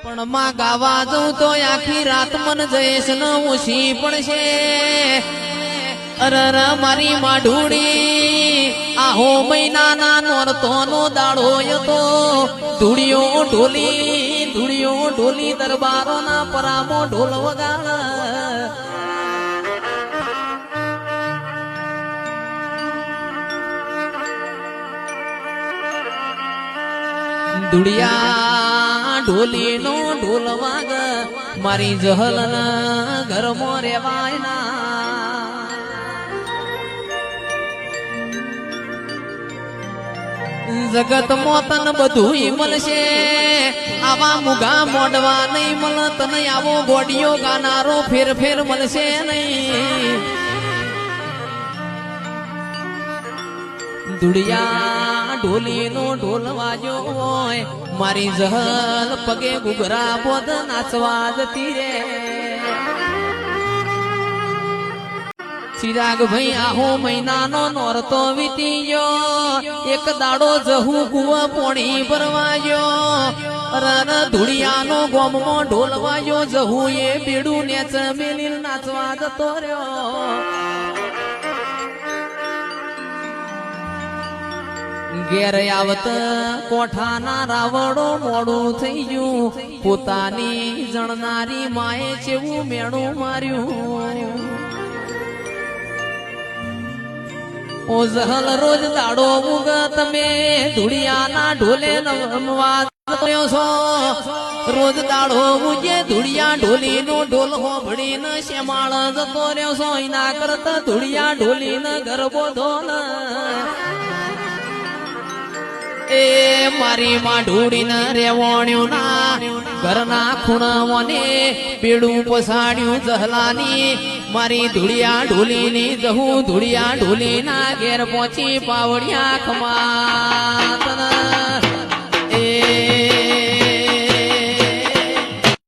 પણ માં ગાવા જઉં તો આખી રાત મન જઈશ ન ઓછી પડશે અરર મારી માઢુડી આહો મહિનાના નોરતો નો દાડો હતો ધૂળિયો ઢોલી દરબારો ના પરામો ઢોલ વગાડ ધૂળિયા ઢોલી નો ઢોલ વાગ મારી જહલ ઘરમાં રેવાય ના જગત મોતન બધું મળશે આવા મુગા મોડવા નહીં મળ તને આવો ગોડિયો ગાનારો ફેર મળશે નહીં ધૂળિયા ઢોલી નો ઢોલ વાજો હોય મારી જહલ પગે ગુગરા બોધ નાચવા જતી રે ચિરાગ ભાઈ આહો મહિનાનો નોરતો વીતી ગયો એક દાડો જહું કુવા પોણી ભરવાયો રન ધૂળિયાનો ગોમમાં ઢોલ વાયો જહું એ બેડું નેચ મેલી નાચવા જતો રહ્યો ઘેર આવત કોઠાના રાવડો મોડું થઈ ગયું પોતાની જણનારી માએ ચેવું મેણું માર્યું ઓ જહલ રોજ દાડો મુગ તમે ધૂળિયાના ઢોલે નમવા છો રોજ દાડો મુજે ધૂળિયા ઢોલી નો ઢોલ હોભળી ન શેમાળ જતો રહ્યો છો એના કરતા ધૂળિયા ઢોલી ન ગરબો ધોલ એ મારી માઢુડી ન રેવણ્યું ના ઘરના ખૂણાઓને પેડું પસાડ્યું જહલાની મારી ધૂળિયા ઢોલી ની જહું ધૂળિયા ઢોલી ના ઘેર પહોંચી પાવડિયા ખમા